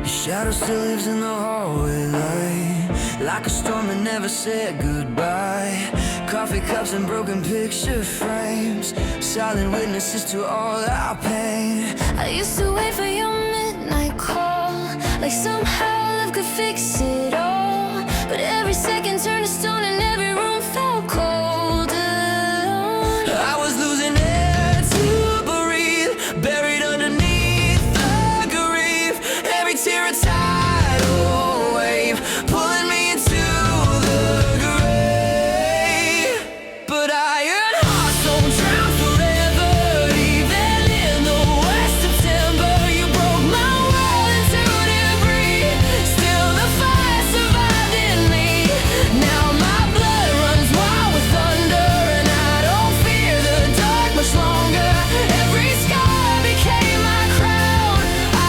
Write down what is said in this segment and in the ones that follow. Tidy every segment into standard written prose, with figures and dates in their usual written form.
Shadow still lives in the hallway light, like a storm that never said goodbye. Coffee cups and broken picture frames, silent witnesses to all our pain. I used to wait for your midnight call, like somehow love could fix it all. But every second turned to stone and every room felt cold alone. I was losing air to breathe, buried underneath the grief. Every tear a tidal wave, pulling me into the grave. But iron hearts don't drown forever, even in the west September. You broke my world into debris, still the fire survived in me. Now my blood runs wild with thunder, and I don't fear the dark much longer. Every scar became my crown.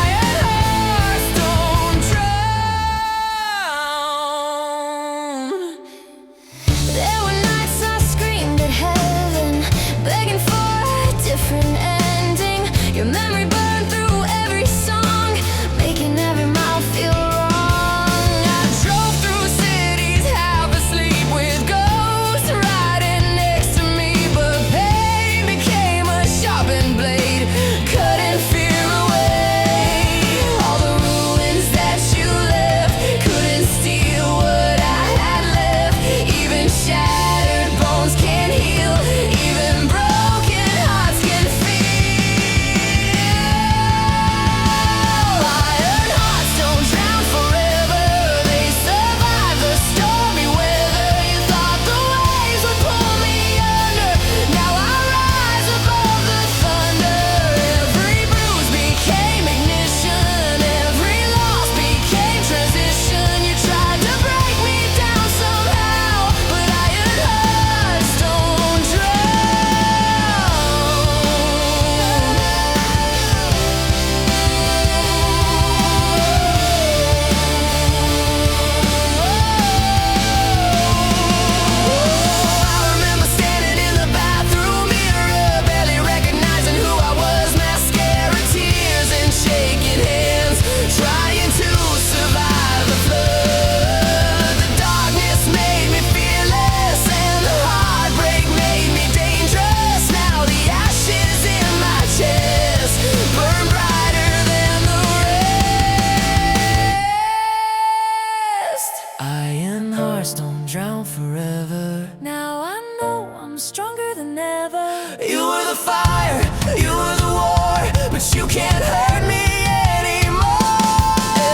Iron hearts don't drown. There were nights I screamed at heaven, begging for a different ending. Your memory burned through every song, making every mile feel wrong. I drove through cities half asleep with ghosts riding next to me, but pain became a sharpened blade, cutting fear away. All the ruins that you left couldn't steal what I had left. Even shattered bones can heal, even broken hearts can feel. Iron hearts don't drown forever, they survive the stormy weather. You thought the waves would pull me under, now I rise above the thunder. Every bruise became ignition, every loss became transition. You tried to break me down somehow, but iron hearts don't drown. I remember standing in the bathroom mirror, barely recognizing who I was. Mascara, tears, and shaking hands, trying to survive the flood. The darkness made me fearless, and the heartbreak made me dangerous. Now the ashes in my chest burn brighter than the rest. Iron hearts don't drown forever. Now I know I'm stronger than ever. You were the fire, you were the war, but you can't hurt me anymore.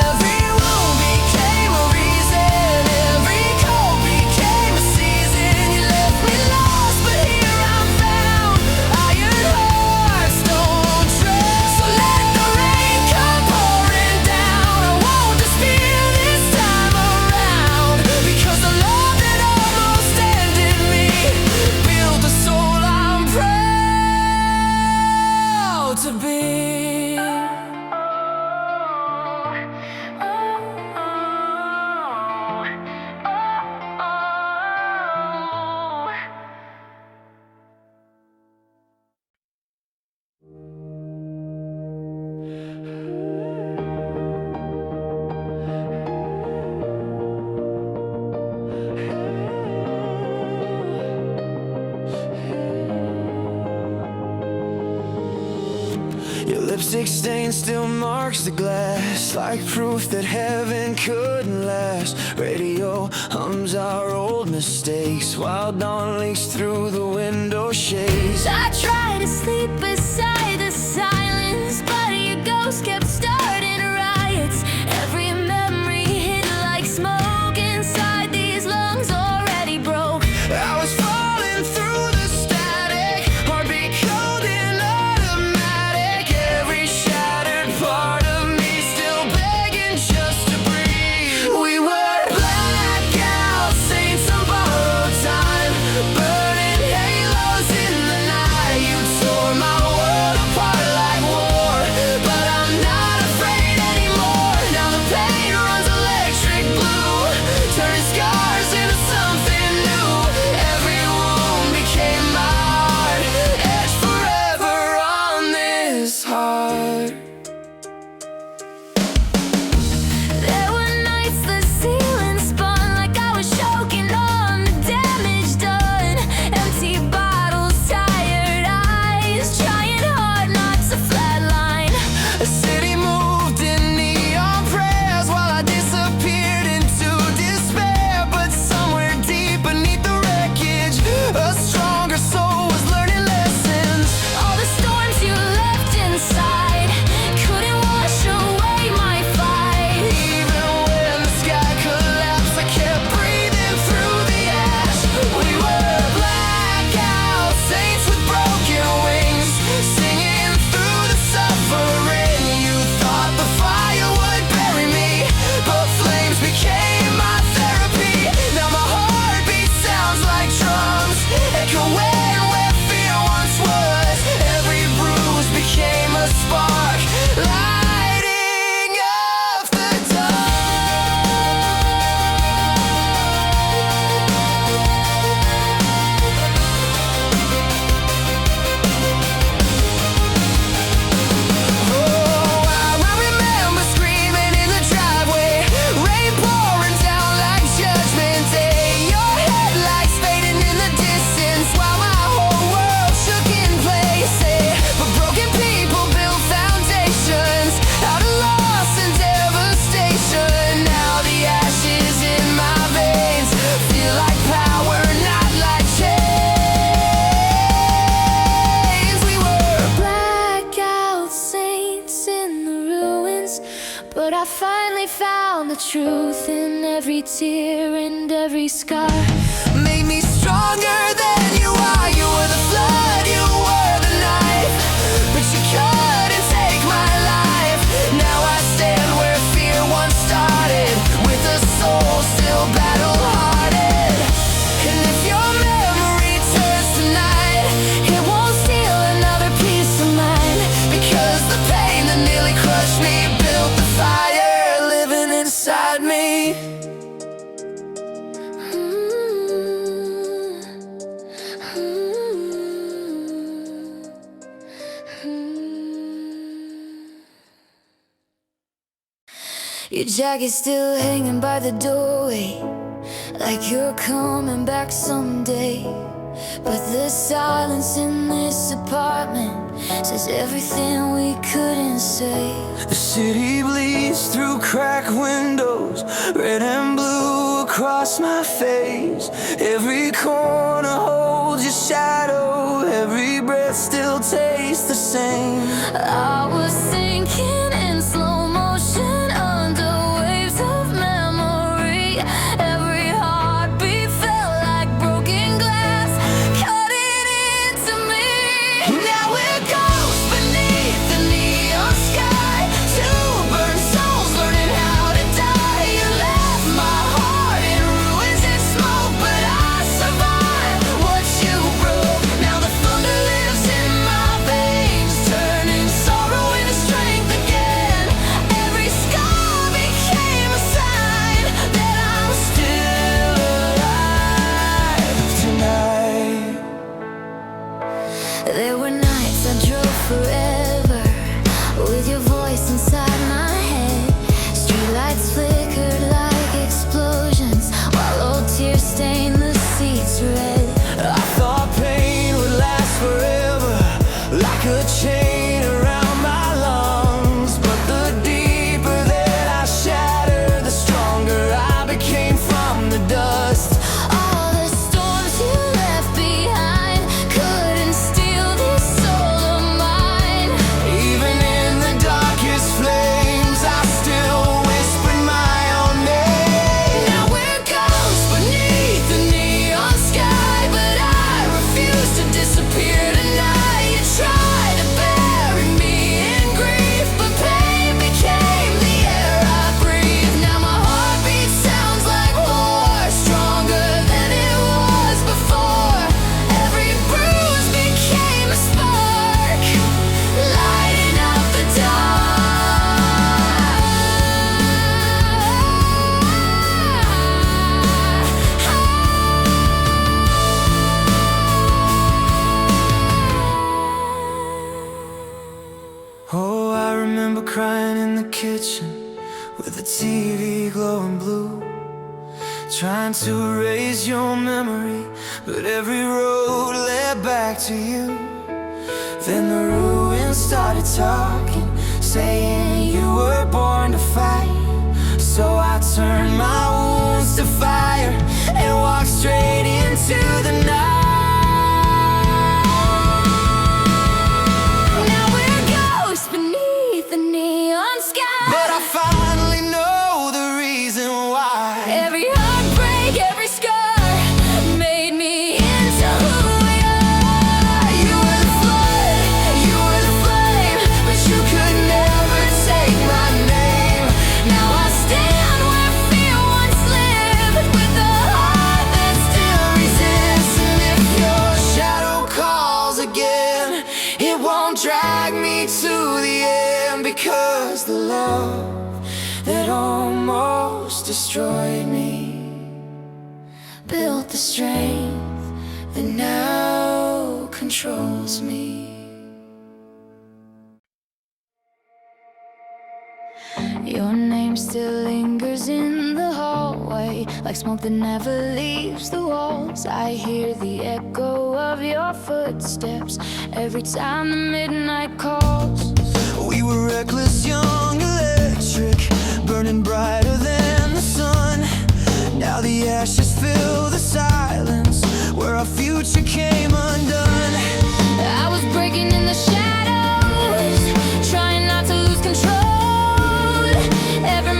Every wound became a reason, every cold became a season. You left me lost, but here I'm found. Iron hearts don't drown. So let the rain come pouring down. I won't despair this time around, because the love that almost ended me built the soul I'm proud to be. Your lipstick stain still marks the glass, like proof that heaven couldn't last. Radio hums our old mistakes, while dawn leaks through the window shades. I tried to sleep beside the silence, but your ghost kept starting riots. Every memory hit like smoke inside these lungs already broke. I was falling through the static, heartbeat cold and automatic. Every shattered part of me still begging just to breathe. We were blackout saints on borrowed time, burning halos in the night. You tore my world apart like war, but I'm not afraid finally found the truth in every tear and every scar. Made me stronger than you are. You were the flood, you were the knife, but you couldn't take my life. Now I stand where fear once started, with a soul still battle-hearted. And if your memory turns tonight, it won't steal another piece of mine, because the pain that nearly crushed me built the fire living inside me. Your jacket's still hanging by the doorway, like you're coming back someday. But the silence in this apartment says everything we couldn't say. The city bleeds through cracked windows, red and blue across my face. Every corner holds your shadow, every breath still tastes the same. I was thinking in slow motion under waves of memory. Every heartbeat felt like broken glass, cutting into me. Now we're ghosts beneath the neon sky, two burned souls learning how to die. You left my heart in ruins and smoke, but I survived what you broke. Now the thunder lives in my veins, turning sorrow into strength again. Every scar became a sign that I'm still alive tonight. There were nights I drove forever, with your voice inside my head. Streetlights flickered like explosions, while old tears stained the seats red. I thought pain would last forever, like a chain around my lungs. But the deeper that I shattered, the stronger I became from the dust. All the storms you left behind couldn't steal this soul of mine. Even in the darkest flames, I still whispered my own name. Now we're ghosts beneath the neon sky, but I refuse to disappear tonight. You tried to bury me in grief, but pain became the air I breathe. Now my heartbeat sounds like war, stronger than it was before. Every bruise became a spark, lighting up the Oh, I remember crying in the kitchen with the TV glowing blue, trying to erase your memory, but every road led back to you. Then the ruins started talking, saying you were born to fight. So I turned my wounds to fire and walked straight into the night. Now we're ghosts beneath the neon sky, But I finally know the reason why. every heartbreak, every scar made me into who we are. You were the flood, you were the flame, but you could never take my name. Now I stand where fear once lived, with a heart that still Resist, and if your shadow calls again, it won't drag me to the end, because the love that almost destroyed me built the strength that now controls me. Your name still lingers in the hallway, like smoke that never leaves the walls. I hear the echo of your footsteps every time the midnight calls. We were reckless, young, electric, burning brighter than the sun. Now the ashes fill the silence, where our future came undone. I was breaking in the shadows, trying not to lose control. Every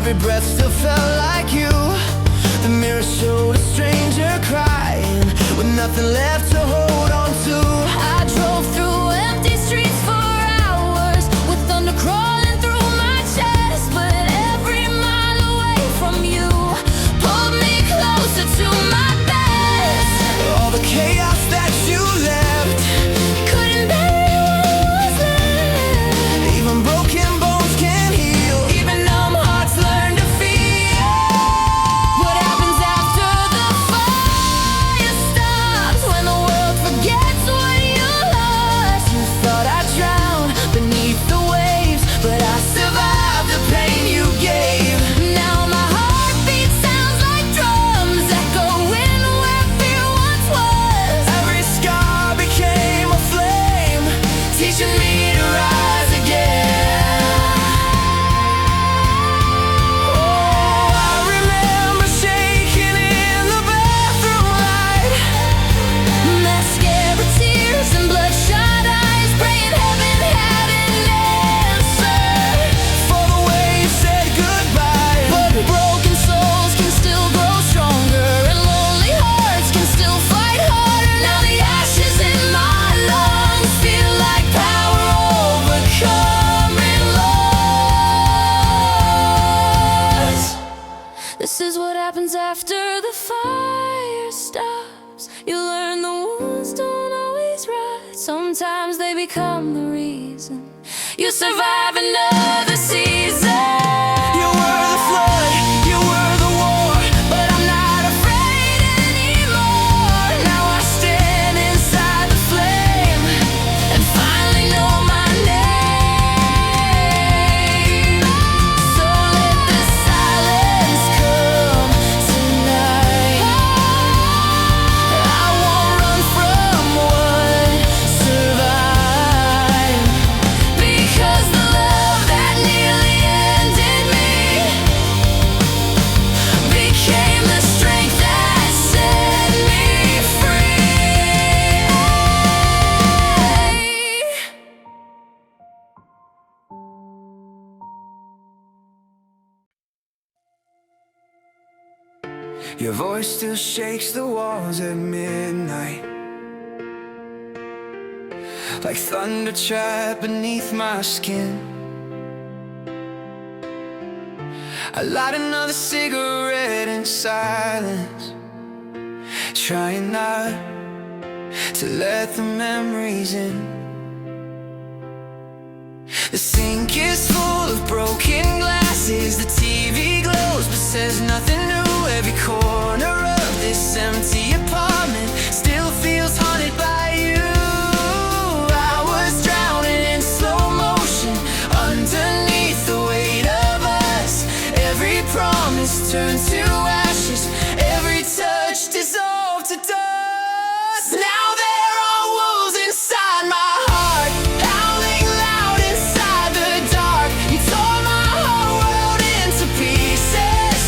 Every breath still felt like you. The mirror showed a stranger crying with nothing left to hold on to. I drove through empty streets for hours with thunder crawling through my chest, but every mile away from you pulled me closer to my best. All the chaos that you left Couldn't bury what was left. even broken bones can heal. Even numb hearts learn to feel. What happens after the fire stops? When the world forgets what you lost. You thought I'd drown beneath the waves, but I survived the pain you gave. Now my heartbeat sounds like drums echoing where fear once was. Every scar became a flame, teaching me to rise again. Oh, I remember shaking in the bathroom light, Mascara tears and bloodshot eyes, praying heaven had an answer. for the way you said goodbye. But broken souls can still grow stronger, and lonely hearts can still fight harder. Now the ashes in my lungs feel like power overcoming loss. This is what happens after the fire stops. You learn the wounds don't always rot. Sometimes they become the reason you survive another season. You were the flood, you were the war, but I'm not afraid anymore. Now I stand inside the flame And finally know my name. So let the silence come tonight. I won't run from what survived. Because the love that nearly ended me became the strength that set me free. Your voice still shakes the walls at midnight, like thunder trapped beneath my skin. I light another cigarette in silence, trying not to let the memories in. The sink is full of broken glasses, the TV glows but says nothing new. Every corner of this empty apartment still feels haunted by you. I was drowning in slow motion underneath the weight of us. Every promise turned to ashes, every touch dissolved to dust. Now there are wolves inside my heart, howling loud inside the dark. You tore my whole world into pieces,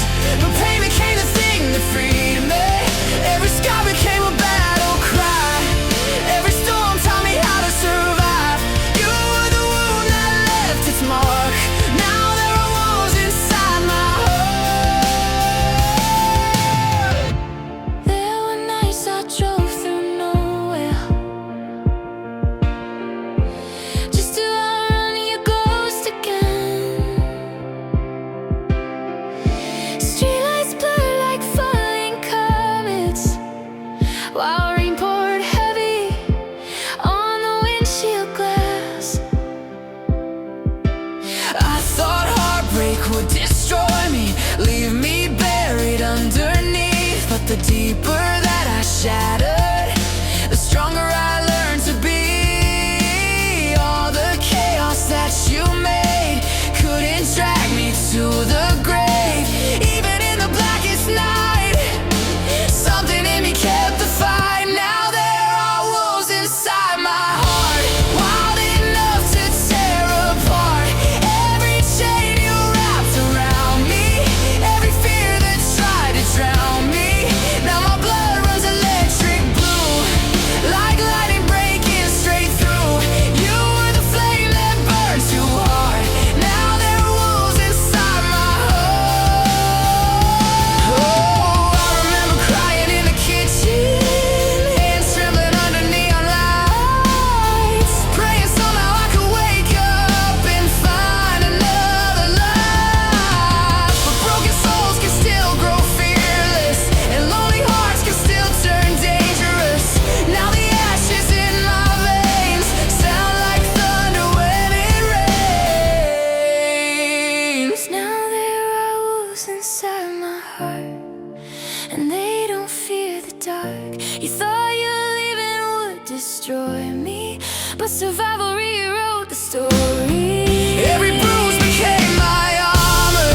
Survival rewrote the story. Every bruise became my armor.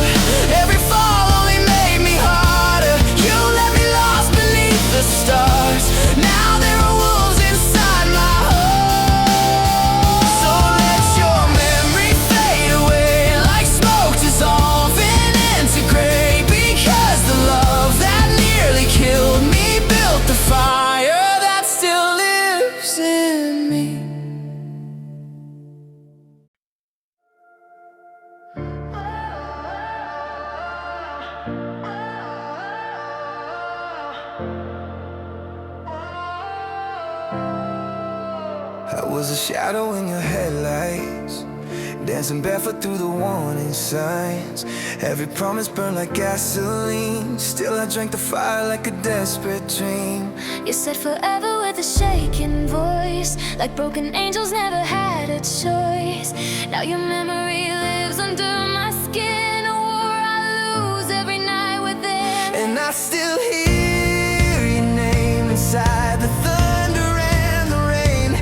Every fall only made me harder. You let me lost beneath the stars. Now there are wolves inside my heart. So let your memory fade away like smoke dissolving into gray. Because the love that nearly killed me built the fire that still lives in me. I was a shadow in your headlights, dancing barefoot through the warning signs. Every promise burned like gasoline. Still I drank the fire like a desperate dream. You said forever with a shaking voice, like broken angels never had a choice. Now your memory lives under my skin, a war I lose every night within. And I still hear your name inside the thunder and the rain.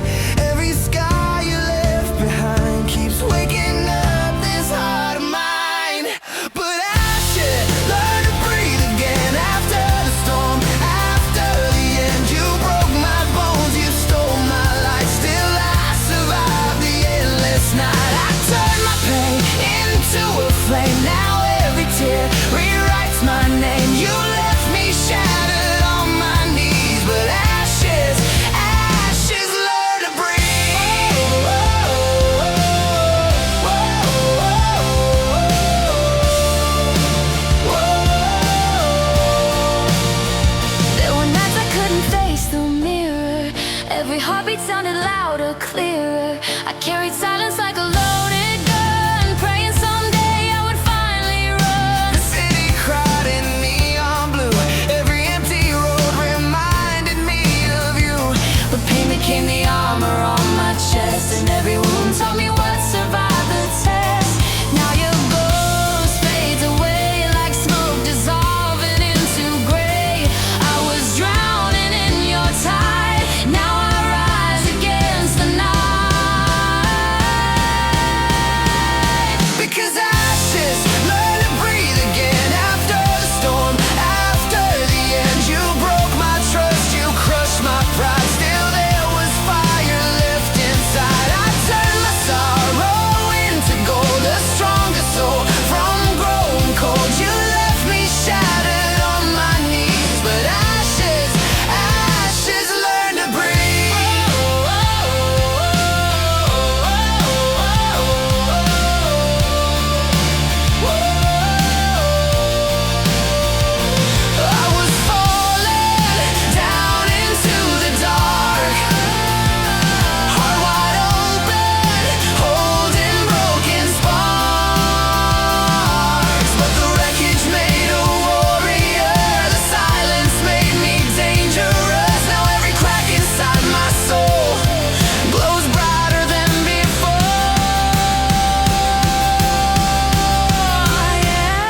Every sky you left behind keeps waking up this heart of mine. But I should learn to breathe again after the storm, after the end. You broke my bones, you stole my life. Still I survived the endless night. I turned my pain into a flame. Now every tear rewrites my name. You left me shattered on my knees, but ashes, ashes learn to breathe. There were nights I couldn't face the mirror. Every heartbeat sounded louder, clearer. I carried silence like a loaded gun, praying someday I would finally run. The city cried in neon blue. Every empty road reminded me of you. But pain became the armor on my chest, and every wound taught me what survived the test. Now your ghost fades away like smoke dissolving into gray. I was drowning in your tide. Now I rise against the night. Because ashes learn to breathe again after the storm, after the end. You broke my trust, you crushed my pride. Still there was fire left inside. I turned my sorrow into gold, a stronger soul from growing cold. You left me shattered on my knees, but ashes, ashes learn to breathe. I was falling down into the dark, heart wide open, holding broken sparks. But the wreckage made a warrior, the silence made me dangerous. Now every crack inside my soul glows brighter than before. My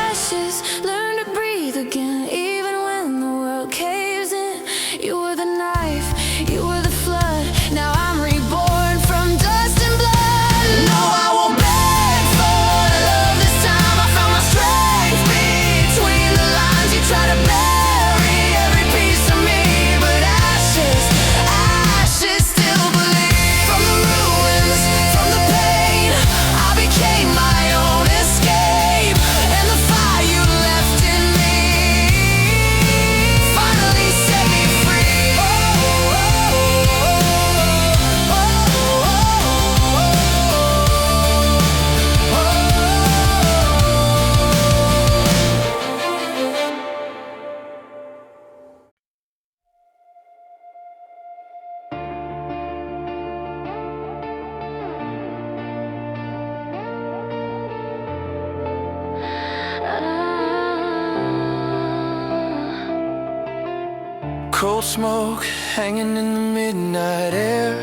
ashes learn to breathe again, even when the world caves in. You were the knife, you were the flood. Now I'm reborn from dust and blood. No, I won't beg for love this time. I found my strength between the lines. You try to bury every piece of me, but ashes, ashes still believe. From the ruins, from the pain, I became my own escape. And the fire you left in me finally set me free. Cold smoke hanging in the midnight air.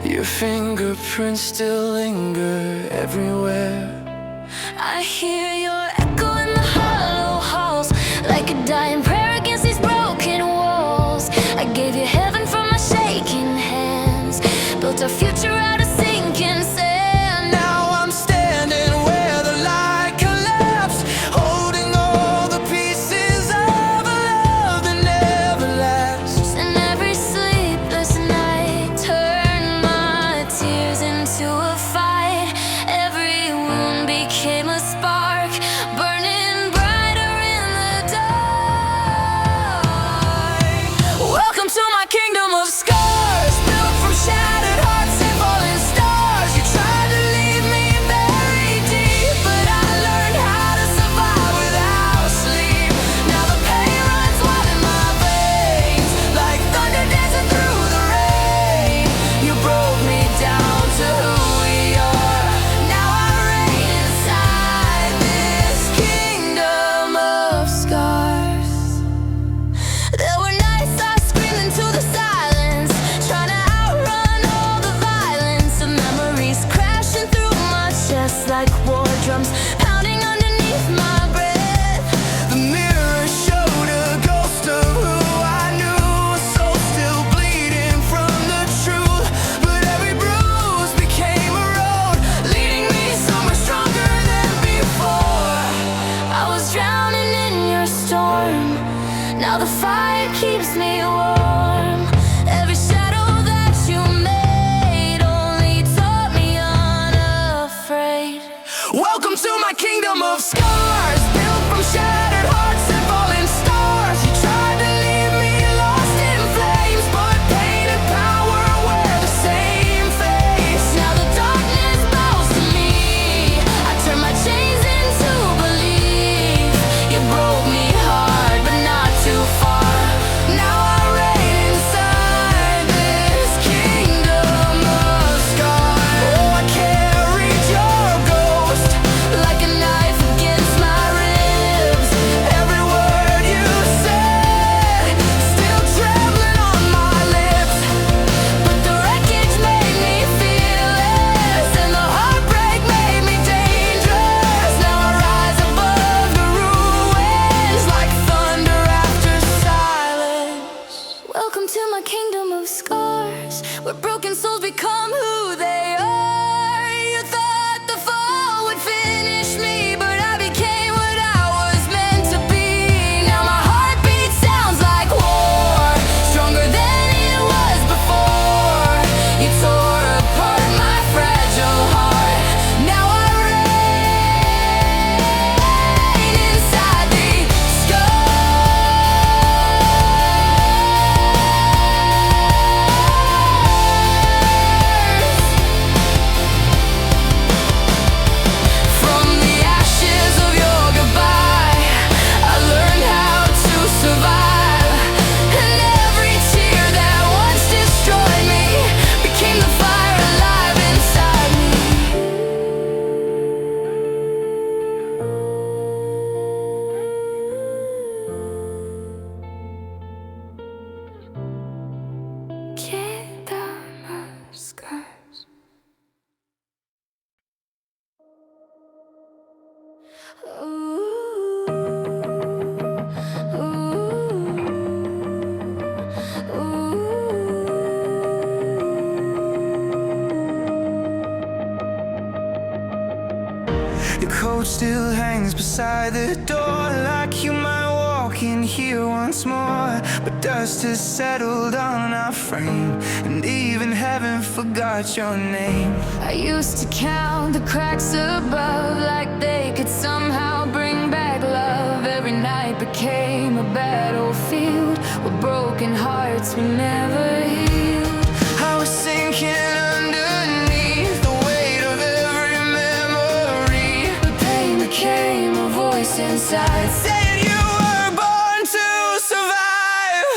Your fingerprints still linger everywhere. I hear your echo in the hollow halls, like a dying prayer against these broken walls. I gave you heaven from my shaking hand. our future out of sinking sand. Now I'm standing where the light collapsed, holding all the pieces of a love that never lasts. And every sleepless night turned my tears into a fight. Every wound became a spark, burning brighter in the dark. Welcome to my kingdom of scars, built from shattered hearts and falling stars. You tried to leave me buried deep, but I learned how to survive without sleep. Now the pain runs wild in my veins, like thunder dancing through the rain. You broke me down to who we are. Now I reign inside this kingdom of scars. There were nights I screamed into the silence, trying to outrun all the violence of memories crashing through my chest like war drums, pounding underneath my breath. The mirror showed a ghost of who I knew, a soul still bleeding from the truth. But every bruise became a road, leading me somewhere stronger than before. I was drowning in your storm, now the fire keeps me warm. Every shadow that you made only taught me unafraid. Welcome to my kingdom of scars, built from shattered hearts and falling stars. You tried to leave me lost in flames, but pain and power wear the same face. Now the darkness bows to me, I turn my chains into belief. You broke me hard, but not too far. Now I reign inside this kingdom of scars. Oh, I carried your ghost Like a knife against my ribs. every word you said, still trembling on my lips. But the wreckage made me fearless, and the heartbreak made me dangerous. Now I rise above the ruins like thunder after silence. Welcome to my kingdom of scars, where broken souls become who they are. You thought the fall would finish me, but I became what I was meant to be. Now my heartbeat sounds like war, stronger than it was before. You tore apart my fragile heart. Now I reign inside the scars. From the ashes of your goodbye, I learned how to survive. And every tear that once destroyed me became the fire alive inside me. Kingdom of scars. Your coat still hangs beside the door, like you might walk in here once more. But dust has settled on our frame, and even heaven forgot your name. I used to count the cracks above, like they could somehow bring back love. Every night became a battlefield where broken hearts were never healed. I was sinking underneath the weight of every memory. The pain became a voice inside, Saying you were born to survive.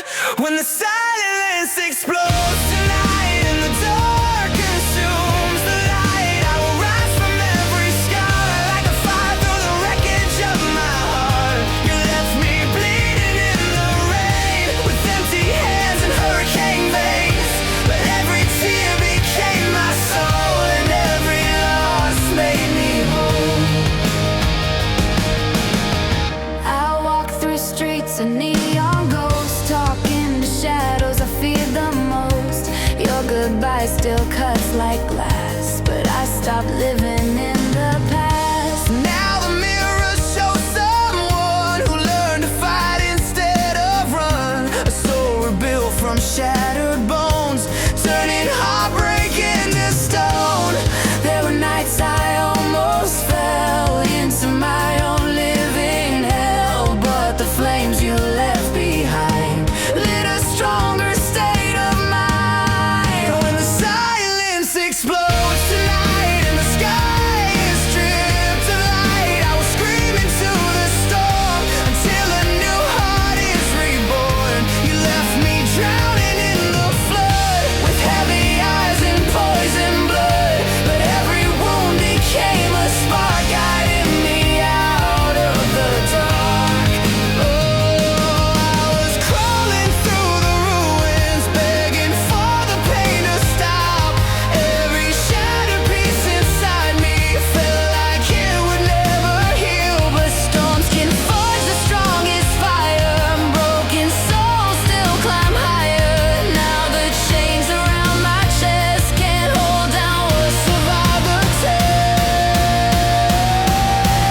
When the silence explodes tonight and the dark consumes the light, I will rise from every scar like a fire through the wreckage of my heart. You left me bleeding in the rain, with empty hands and hurricane veins. But every tear became my soul, and every loss made me whole. I walk through streets of neon ghosts, talking to shadows I feared the most. goodbye still cuts like glass, but I stopped living in the past. Now the mirror shows someone who learned to fight instead of run. A soul rebuilt from shattered bones, turning heartbreak into stone. There were nights I almost fell into my own living hell, but the flames you left behind lit a stronger state of mind. When the silence explodes tonight and the sky is stripped of light, I will scream into the storm until a new heart is reborn. You left me drowning in the flood with heavy eyes and poison blood, but every wound became a spark guiding me out of the dark. Oh, I was crawling through the ruins, begging for the pain to stop. Every shattered piece inside me felt like it would never heal, but storms can forge the strongest fire. Broken souls still climb higher. Now the chains around my chest can't hold down what survived the test.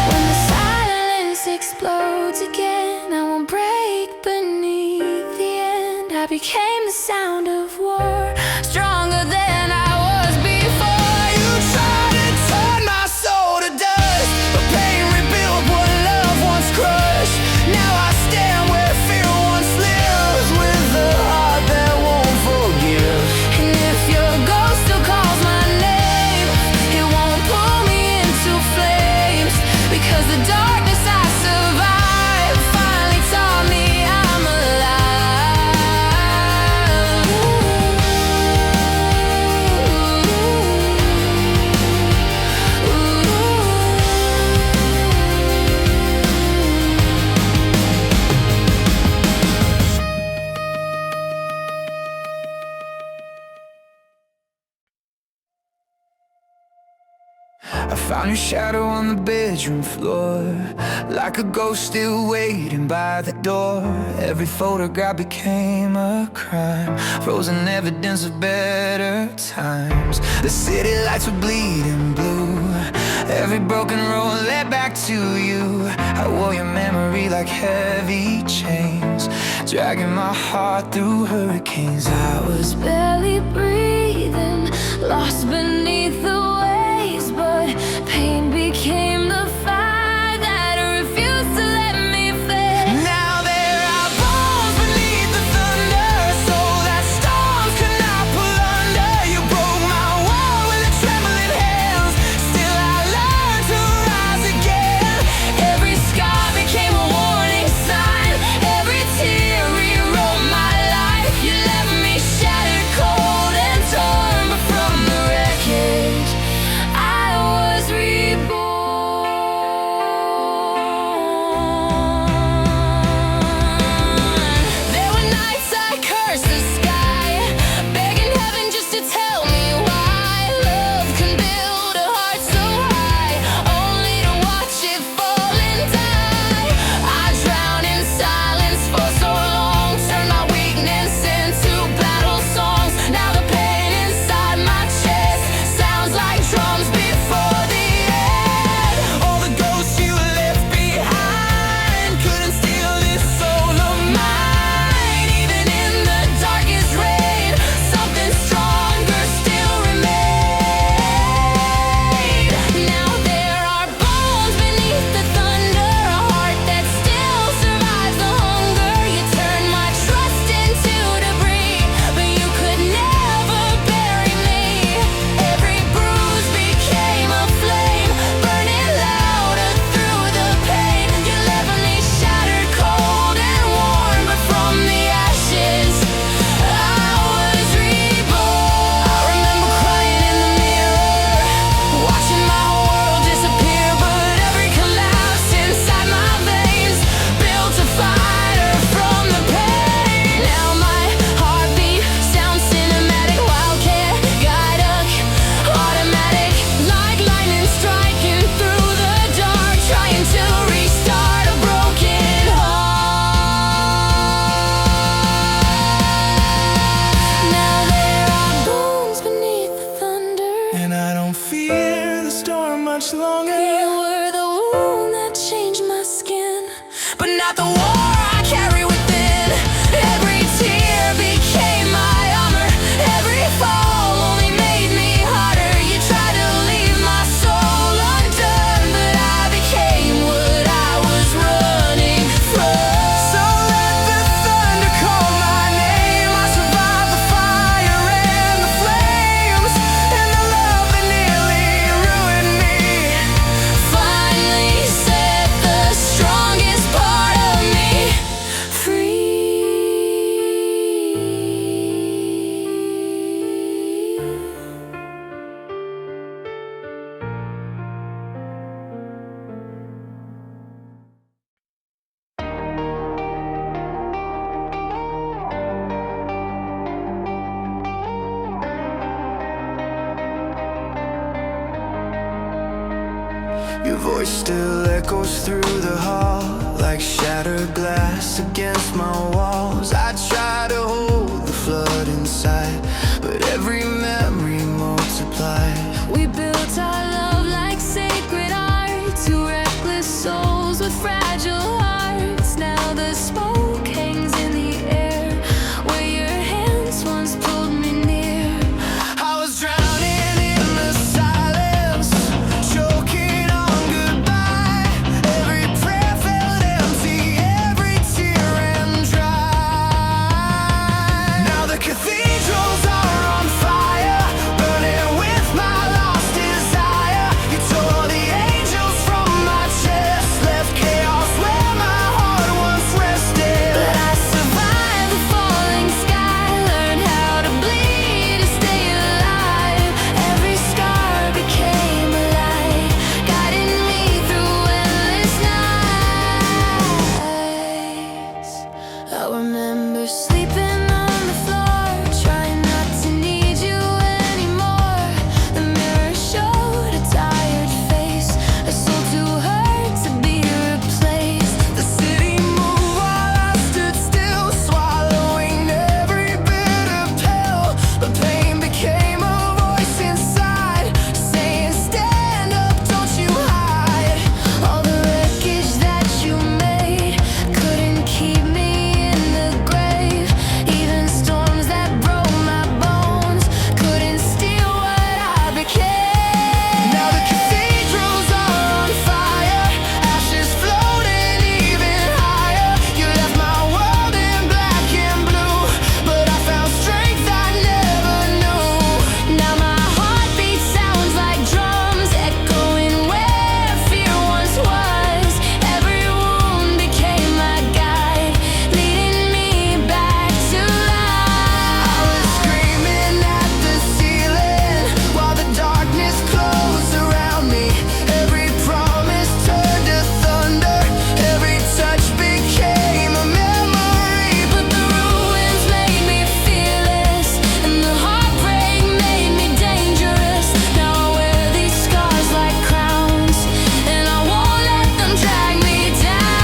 When the silence explodes again, I won't break beneath the end. I became the sound of war, stronger than I was before. You tried to turn my soul to dust, but pain rebuilt what love once crushed. Now I stand where fear once lived, with a heart that won't forgive. And if your ghost still calls my name, it won't pull me into flames, because the darkness I survived finally taught me I'm I found your shadow on the bedroom floor, like a ghost still waiting by the door. Every photograph became a crime, frozen evidence of better times. The city lights were bleeding blue, every broken road led back to you. I wore your memory like heavy chains, dragging my heart through hurricanes. I was barely breathing, lost beneath the waves, but pain became the fire that refused to let me fade. Now there are bones beneath the thunder, so that storms could not pull under. You broke my wall with your trembling hands, still I learned to rise again. Every scar became a warning sign, every tear rewrote my life. You left me shattered, cold and torn, but from the wreckage I was reborn. Your voice still echoes through the hall like shattered glass against my walls. I try to hold the flood inside, but every memory multiplied. We built our love like sacred art, two reckless souls with fragile hearts. Now the smoke hangs in the air where your hands once pulled me near. I was drowning in the silence, choking on goodbye. Every prayer felt empty, every tear ran dry. Now the cathedrals are on fire, burning with my lost desire. You tore the angels from my chest, left chaos where my heart once rested. But I survived the falling sky, learned how to bleed to stay alive. Every scar became a light, guiding me through endless nights. I remember sleeping on the floor, trying not to need you anymore. The mirror showed a tired face, a soul too hurt to be replaced. The city moved while I stood still, swallowing every bitter pill. The pain became a voice inside, saying, stand up, don't you hide. All the wreckage that you made couldn't keep me in the grave. Even storms that broke my bones couldn't steal what I became. Now the cathedrals are on fire, ashes floating even higher. You left my world in black and blue, but I found strength I never knew. Now my heartbeat sounds like drums, echoing where fear once was. Every wound became my guide, leading me back to life. I was screaming at the ceiling while the darkness closed around me. Every promise turned to thunder, every touch became a memory. But the ruins made me fearless, and the heartbreak made me dangerous. Now I wear these scars like crowns, and I won't let them drag me down.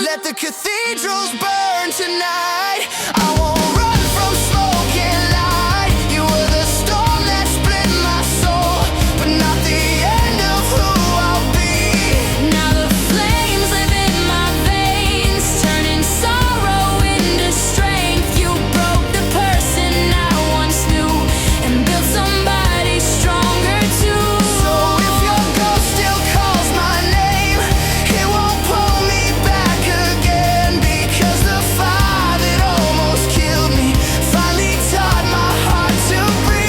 Let the cathedrals burn tonight. I won't run from smoke and light. You were the storm that split my soul, but not the end of who I'll be. Now the flames live in my veins, turning sorrow into strength. You broke the person I once knew and built somebody stronger too. So if your ghost still calls my name, it won't pull me back again, because the fire that almost killed me finally taught my heart to breathe.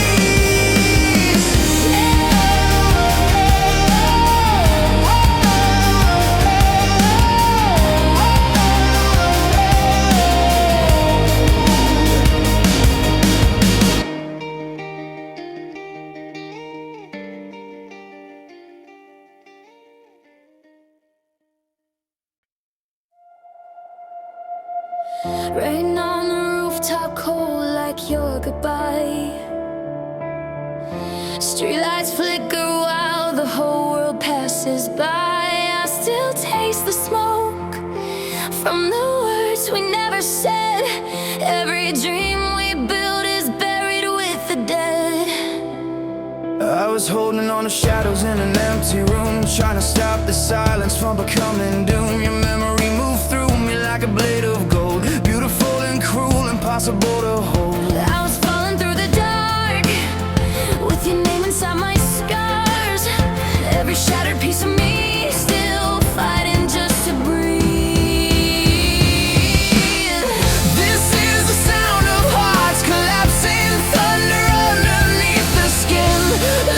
Rain on the rooftop, cold like your goodbye. Streetlights flicker while the whole world passes by. I still taste the smoke from the words we never said. Every dream we built is buried with the dead. I was holding on to shadows in an empty room, trying to stop the silence from becoming doom. Your memory moved through me like a blade of gold, beautiful and cruel, impossible to hold. I was falling through the dark with your name inside my scars. Every shattered piece of me still fighting just to breathe. This is the sound of hearts collapsing, thunder underneath the skin.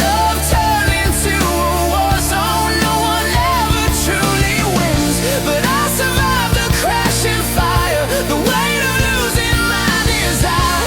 Love turned into a war zone, no one ever truly wins. But I survived the crash and fire, the weight of losing my desire.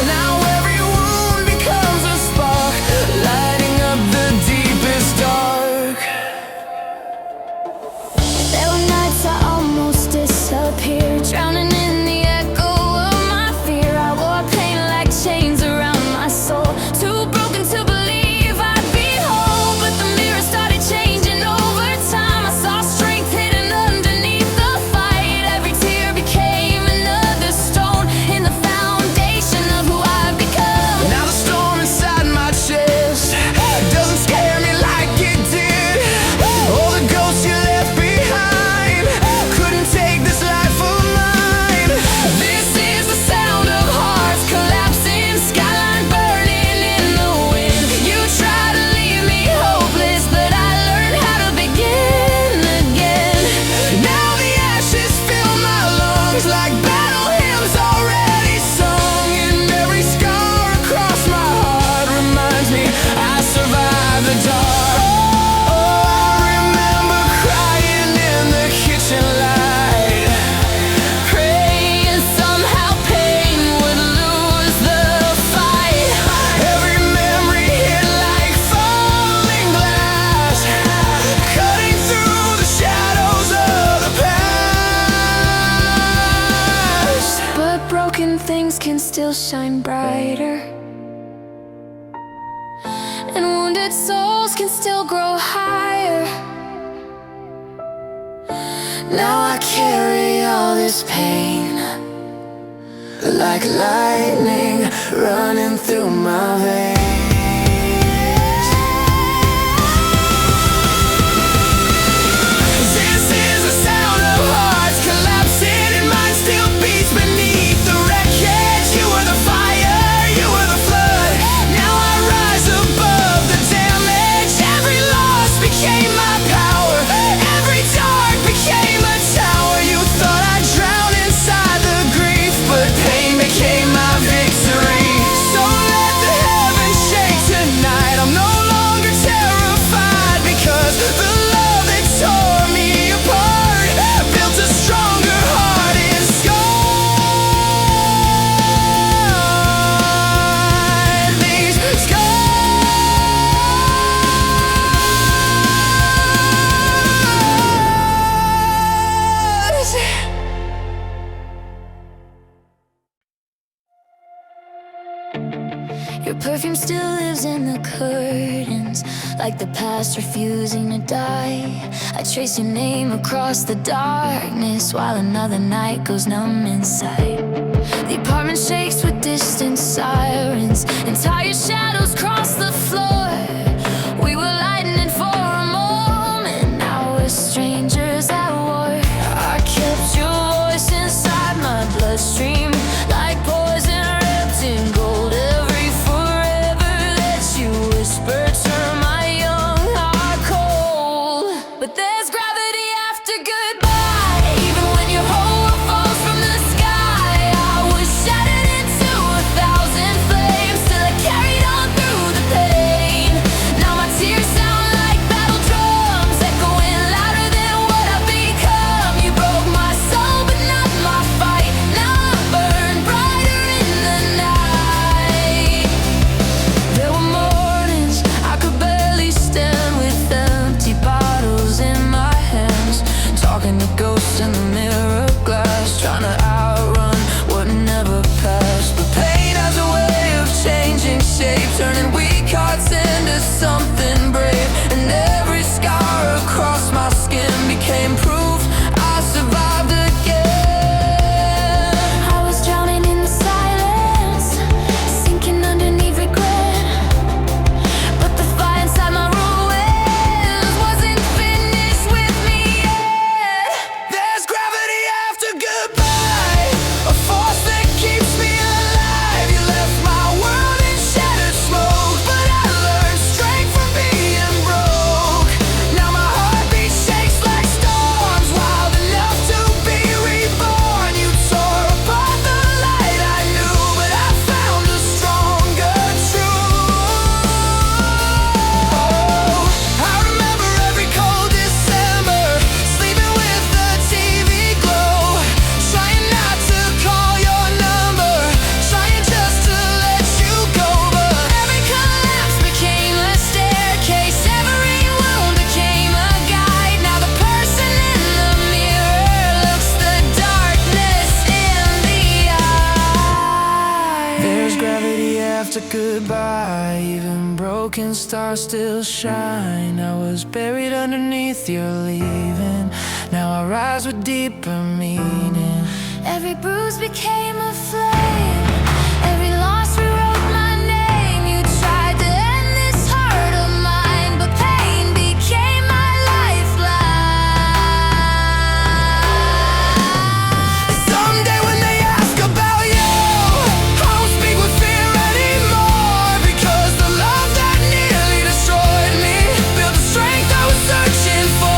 broken things can still shine brighter, and wounded souls can still grow higher. Now I carry all this pain like lightning running through my veins. This is the sound of hearts collapsing and mine still beats beneath the wreckage. You were the fire, you were the flood. Now I rise above the damage. Every loss became my power. Every dark became a tower. You thought I'd drown inside the grief, but pain became my victory. So let the heavens shake tonight. I'm no longer terrified, because the love that tore me apart built a stronger heart and scarred these scars. Your perfume still lives in the curtains, like the past refusing to die. I trace your name across the darkness while another night goes numb inside. The apartment shakes with distant sirens, and tired shadows cross the floor. We were lightning for a moment, now we're strangers at war. I kept your voice inside my bloodstream, like poison wrapped in gold. Every forever that you whisper turned my young heart cold. But there's gravity after goodbye. Even when your whole world falls from the sky, I was shattered into 1,000 flames, till I carried on through the pain. Now my tears sound like battle drums, echoing louder than what I've become. You broke my soul, but not my fight. Now I burn brighter in the night. There were mornings I could barely stand, with empty bottles in my hands, talking to ghosts in the mirror glass, trying to outrun what never passed. But pain has a way of changing shape, turning weak hearts into something brave. And every scar across my skin became proof I survived again. I was drowning in the silence, sinking underneath regret. But the fire inside my ruins wasn't finished with me yet. There's gravity after goodbye, a force that keeps me alive. You left my world in shattered smoke, but I learned strength from being broke. Now my heartbeat shakes like storms, wild enough to be reborn. You tore apart the light I knew, but I found a stronger truth. I remember every cold December, sleeping with the TV glow, trying not to call your number, trying just to let you go. But every collapse became a staircase, every wound became a guide. Now the person in the mirror looks the darkness in the eye. There's gravity after goodbye, even broken stars still shine. I was buried underneath your leaving, now I rise with deeper meaning. Every bruise became a flame, every loss rewrote my name. You tried to end this heart of mine, but pain became my lifeline. Someday when they ask about you, I won't speak with fear anymore, because the love that nearly destroyed me built the strength I was searching for.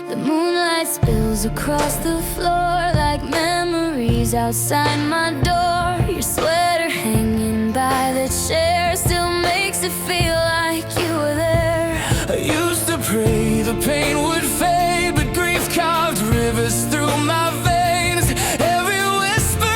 The moonlight spills across the floor like memories outside my door. Your sweater hanging by the chair still makes it feel like you were there. I used to pray the pain would fade, but grief carved rivers through my veins. Every whisper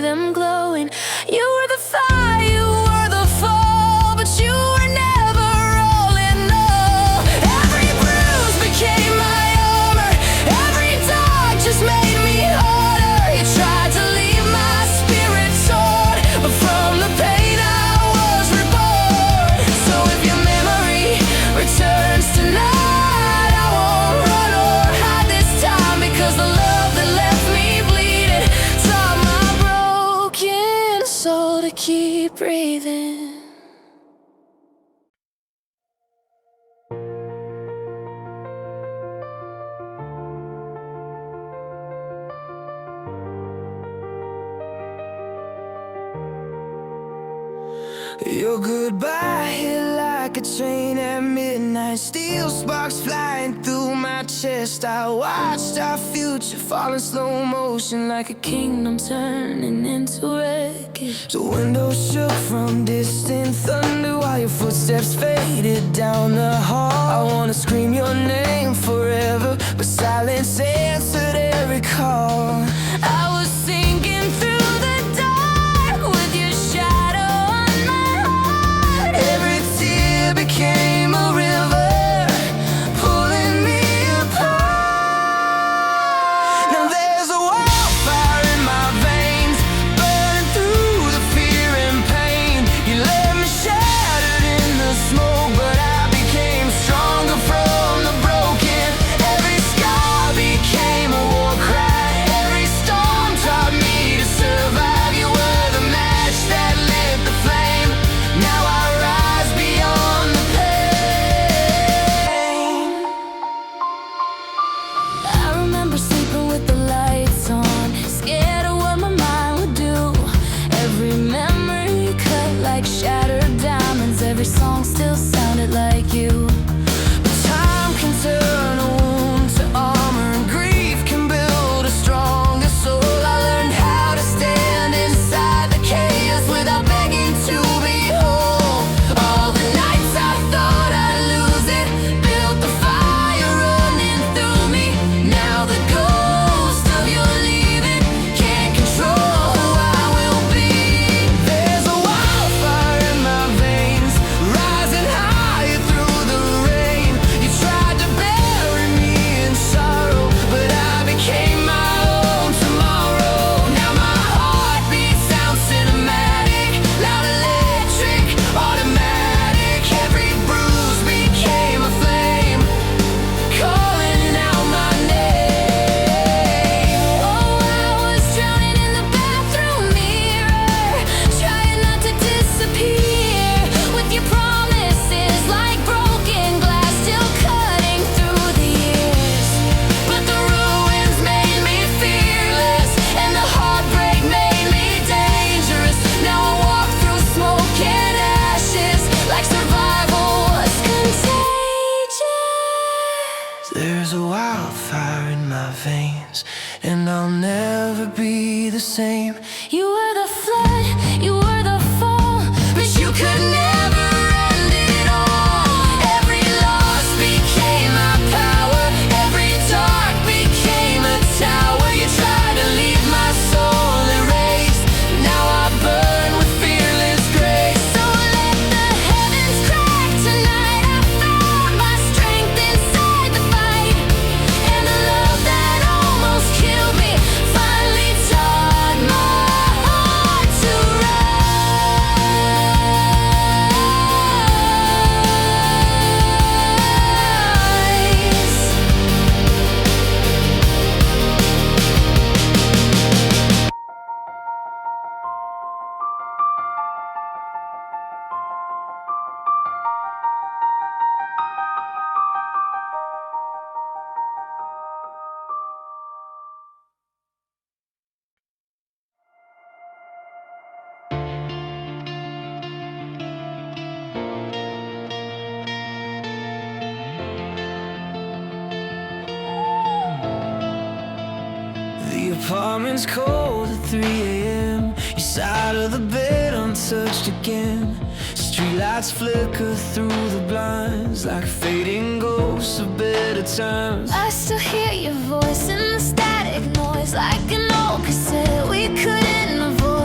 them glowing. You were the fire, you were the fall, but you were never all in all. Every bruise became my armor, every dog just made me harder. You tried to leave my spirit torn, but from the pain I was reborn. So if your memory returns tonight, I won't run or hide this time, because the love that left me bleeding taught my broken soul to keep breathing. Your goodbye hit like a train at midnight, steel sparks flying through my chest. I watched our future fall in slow motion, like a kingdom turning into wreckage. The windows shook from distant thunder while your footsteps faded down the hall. I wanna scream your name forever, but silence answered every call. I was sinking through the dark with your shadow on my heart. Every tear became a river, pulling me apart. Now there's a wildfire in my veins, burning through the fear and pain. You left me shattered in the smoke, but I became stronger from the broken. Every scar became a war cry, every storm taught me to survive. You were the match that lit the flame. Now I rise beyond the pain. I remember sleeping with the lights on, scared of what my mind would do. Every memory cut like shattered diamonds, every song still sounded like you. But time can turn a wound to armor, and grief can build a stronger soul. I learned how to stand inside the chaos without begging to be whole. All the nights I thought I'd lose it built the fire running through me. Now the ghost of your leaving can't control who I will be. There's a wildfire in my veins, rising higher through the rain. You tried to bury me in sorrow, but I became my own tomorrow. Now my heartbeat sounds cinematic, loud, electric, automatic. Every bruise became a flame, calling out my name. Oh, I was drowning in the bathroom mirror, trying not to disappear, with your promises like broken glass still cutting through the years. But the ruins made me fearless, and the heartbreak made me dangerous. Now I walk through smoke and ashes like survival was Contagious. There's a wildfire in my veins, and I'll never be the same. You were the flood, you were the fall, But you could never end it all. Every loss became my power, every dark became a tower. You tried to leave my soul erased, now I burn with fearless grace. so let the heavens crack tonight. I found my strength inside the fight, and the love that almost killed me finally taught my heart to The apartment's cold at 3 a.m. Your side of the bed untouched again. Streetlights flicker through the blinds like fading ghosts of better times. I still hear your voice in the static noise, like an old cassette we couldn't avoid.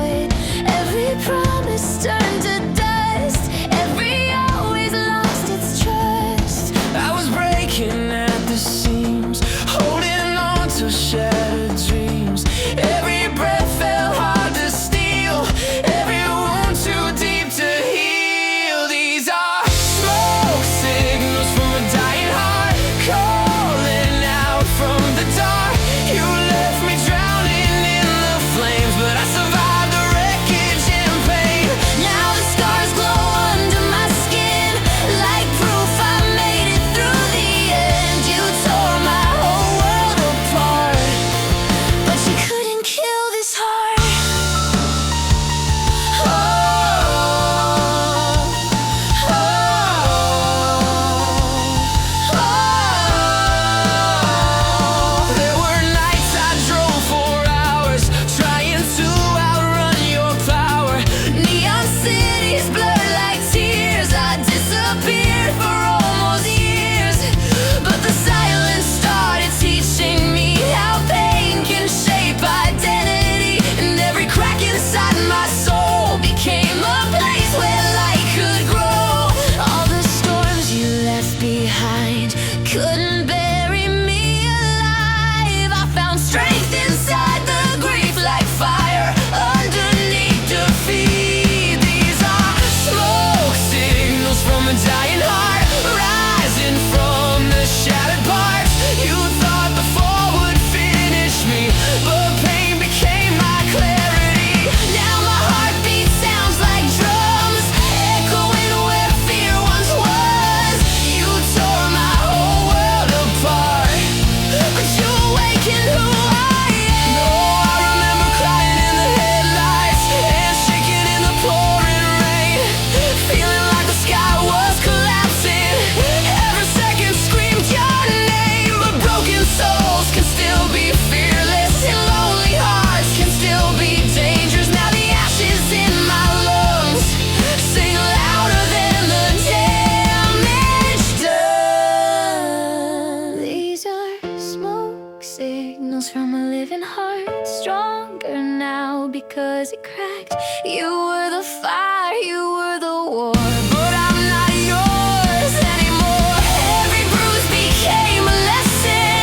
was it cracked? You were the fire, you were the war, But I'm not yours anymore. every bruise became a lesson,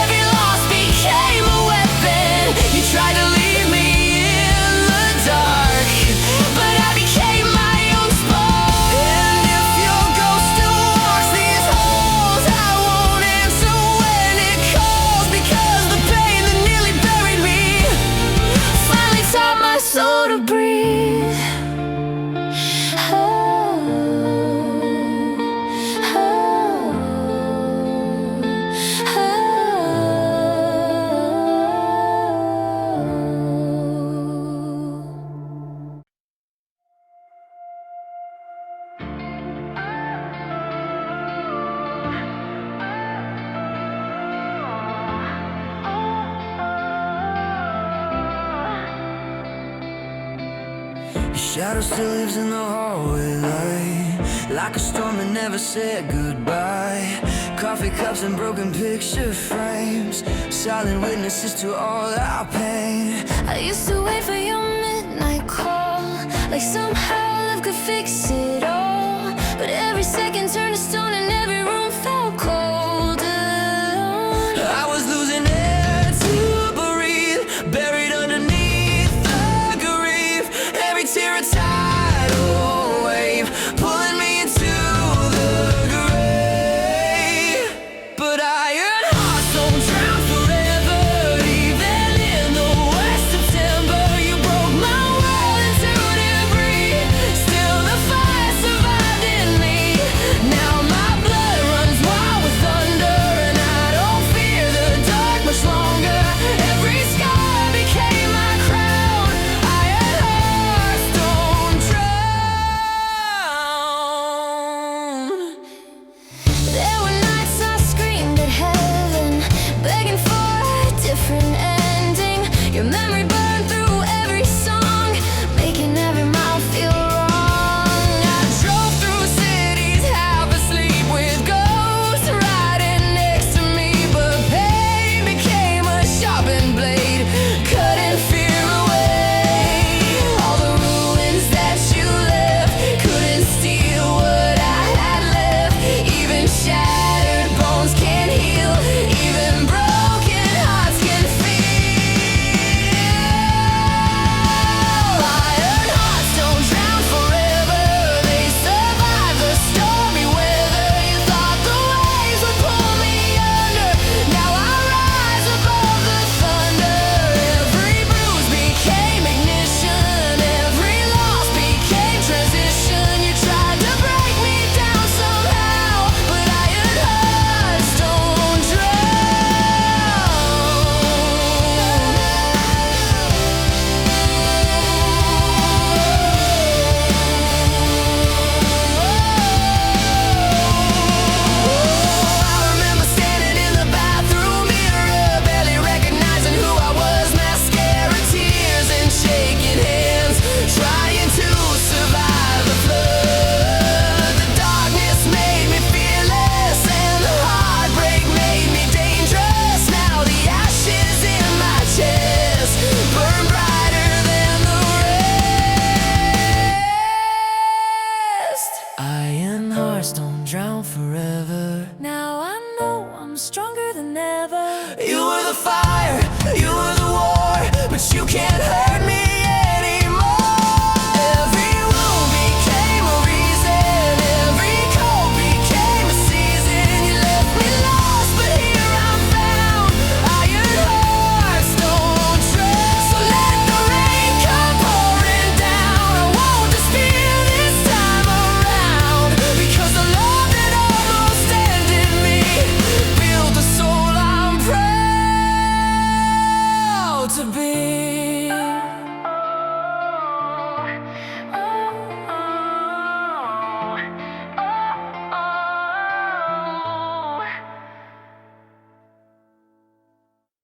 every loss became a weapon. You tried to leave me in the dark, But I became my own spark. and if your ghost still walks these halls, I won't answer when it calls, because the pain that nearly buried me Finally taught my soul to breathe. Your shadow still lives in the hallway light, like a storm that never said goodbye. Coffee cups and broken picture frames, silent witnesses to all our pain. I used to wait for your midnight call, like somehow love could fix it all. But every second turned to stone and